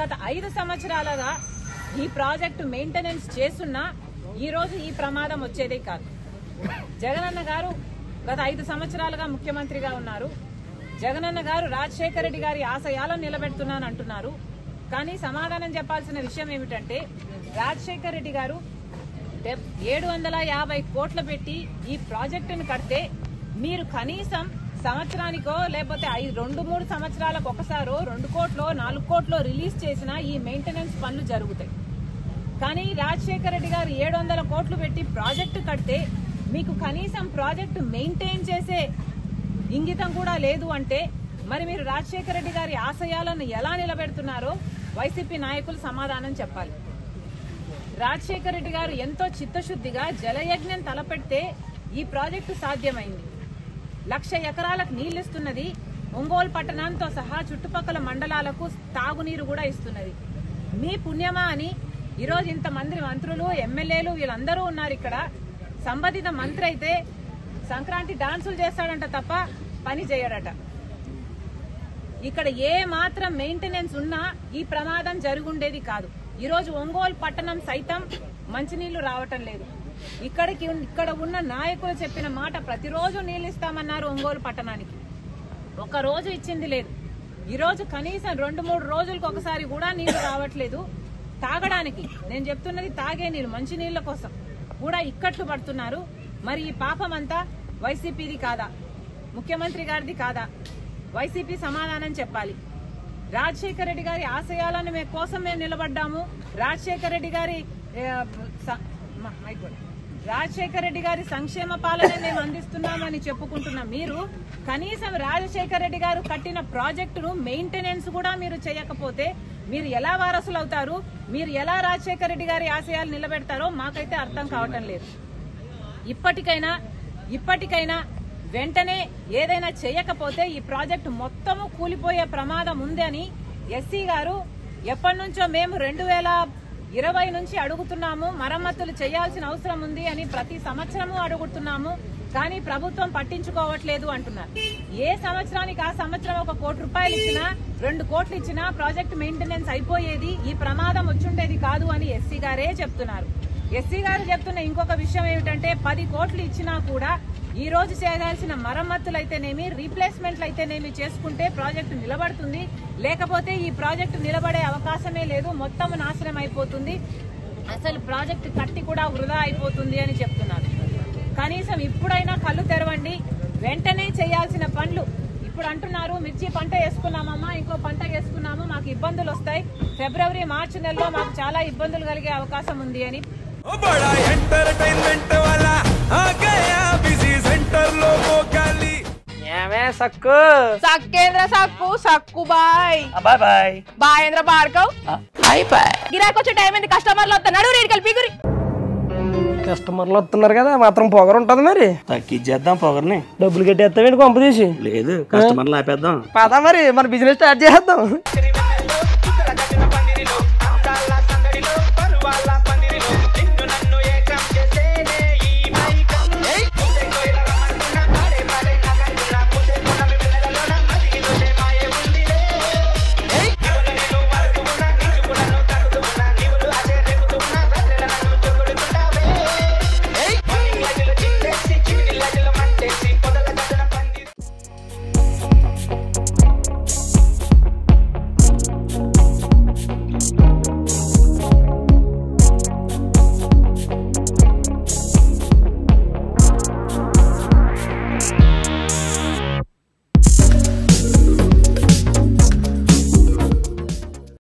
గత 5 సంవత్సరాలుగా ఈ ప్రాజెక్టు మెయింటెనెన్స్ చేస్తున్నా ఈ రోజు ఈ ప్రమాదం వచ్చేదే కాదు. జగనన్న గారు గత 5 సంవత్సరాలుగా ముఖ్యమంత్రిగా ఉన్నారు. జగనన్న గారు రాజశేఖర రెడ్డి గారి ఆశయాలను నిలబెడుతున్నాను అంటున్నారు. కానీ సమాధానం చెప్పాల్సిన విషయం ఏమిటంటే రాజశేఖర రెడ్డి గారు 750 కోట్లు పెట్టి ఈ ప్రాజెక్టును కడితే మీరు కనీసం సంవత్సరానికో లేకపోతే 2-3 సంవత్సరాలకు ఒకసారో 2 కోట్లో 4 కోట్లో రిలీజ్ చేసిన ఈ మెయింటెనెన్స్ పనులు జరుగుతాయి. కానీ రాజశేఖర రెడ్డి గారు 700 కోట్లు పెట్టి ప్రాజెక్టు కడితే మీకు కనీసం ప్రాజెక్టు మెయింటైన్ చేసే ఇంగితం కూడా లేదు అంటే మరి మీరు రాజశేఖర రెడ్డి గారి ఆశయాలను ఎలా నిలబెడుతున్నారో వైసీపీ నాయకులు సమాధానం చెప్పాలి. రాజశేఖర రెడ్డి గారు ఎంతో చిత్తశుద్ధిగా జలయజ్ఞం తలపెడితే ఈ ప్రాజెక్టు సాధ్యమైంది. 1,00,000 ఎకరాలకు నీళ్లిస్తున్నది. ఒంగోలు పట్టణంతో సహా చుట్టుపక్కల మండలాలకు తాగునీరు కూడా ఇస్తున్నది. మీ పుణ్యమా అని ఈరోజు ఇంతమంది మంత్రులు ఎమ్మెల్యేలు వీళ్ళందరూ ఉన్నారు. ఇక్కడ సంబంధిత మంత్రి అయితే సంక్రాంతి డాన్సులు చేస్తాడంట తప్ప పని చేయడట. ఇక్కడ ఏ మాత్రం మెయింటెనెన్స్ ఉన్నా ఈ ప్రమాదం జరుగుండేది కాదు. ఈరోజు ఒంగోలు పట్టణం సైతం మంచినీళ్లు రావటం లేదు. ఇక్కడ ఉన్న నాయకులు చెప్పిన మాట ప్రతిరోజు నీళ్లు ఇస్తామన్నారు. ఒంగోలు పట్టణానికి ఒక రోజు ఇచ్చింది లేదు. ఈరోజు కనీసం 2-3 రోజులకు ఒకసారి కూడా నీళ్లు రావట్లేదు. తాగడానికి నేను చెప్తున్నది తాగే నీళ్లు మంచి నీళ్ల కోసం కూడా ఇక్కట్లు పడుతున్నారు. మరి ఈ పాపం అంతా వైసీపీది కాదా, ముఖ్యమంత్రి గారిది కాదా? వైసీపీ సమాధానం చెప్పాలి. రాజశేఖర రెడ్డి గారి ఆశయాలను కోసం మేము నిలబడ్డాము. రాజశేఖర రెడ్డి గారి సంక్షేమ పాలన మేము అందిస్తున్నామని చెప్పుకుంటున్న మీరు కనీసం రాజశేఖర రెడ్డి గారు కట్టిన ప్రాజెక్టును మెయింటెనెన్స్ కూడా మీరు చేయకపోతే మీరు ఎలా వారసులు అవుతారు? మీరు ఎలా రాజశేఖర రెడ్డి గారి ఆశయాలు నిలబెడతారో మాకైతే అర్థం కావటం లేదు. ఇప్పటికైనా వెంటనే ఏదైనా చేయకపోతే ఈ ప్రాజెక్టు మొత్తము కూలిపోయే ప్రమాదం ఉంది అని ఎస్సీ గారు ఎప్పటి నుంచో మేము 2020 నుంచి అడుగుతున్నాము. మరమ్మతులు చేయాల్సిన అవసరం ఉంది అని ప్రతి సంవత్సరము అడుగుతున్నాము. కానీ ప్రభుత్వం పట్టించుకోవట్లేదు అంటున్నారు. ఏ సంవత్సరానికి ఆ సంవత్సరం 1 కోటి రూపాయలు ఇచ్చినా 2 కోట్లు ఇచ్చినా ప్రాజెక్టు మెయింటెనెన్స్ అయిపోయేది, ఈ ప్రమాదం వచ్చుండేది కాదు అని ఎస్సీ గారే చెప్తున్నారు. ఎస్సీ గారు చెప్తున్న ఇంకొక విషయం ఏమిటంటే 10 కోట్లు ఇచ్చినా కూడా ఈ రోజు చేయాల్సిన మరమ్మతులు అయితేనేమి రీప్లేస్మెంట్లు అయితేనేమి చేసుకుంటే ప్రాజెక్టు నిలబడుతుంది. లేకపోతే ఈ ప్రాజెక్టు నిలబడే అవకాశమే లేదు, మొత్తం నాశనం అయిపోతుంది, అసలు ప్రాజెక్టు కట్టి కూడా వృధా అయిపోతుంది అని చెప్తున్నారు. కనీసం ఇప్పుడైనా కళ్ళు తెరవండి. వెంటనే చేయాల్సిన పనులు ఇప్పుడు అంటున్నారు. మిర్చి పంట వేసుకున్నామమ్మా, ఇంకో పంట వేసుకున్నాము, మాకు ఇబ్బందులు వస్తాయి, ఫిబ్రవరి మార్చి నెలలో మాకు చాలా ఇబ్బందులు కలిగే అవకాశం ఉంది అని. సక్కు సక్కేంద్ర సక్కు సక్కు బాయ్ బాయ్ బాయ్ బాయేంద్ర భార్గవ్ బాయ్ బాయ్. గిరాకొచ్చే టైం ఏంది? కస్టమర్లు వస్తున్నాడు, రేటు కలిపి గురి. కస్టమర్లు వస్తున్నారు కదా, మాత్రం పొగరు ఉంటది. మరి తగ్గిచ్చేద్దాం పొగర్ని. డబ్బులు కట్టేస్తావేంటి కొంప తీసి? లేదు, కస్టమర్లు ఆపేద్దాం. పదా మరి మన బిజినెస్ స్టార్ట్ చేద్దాం.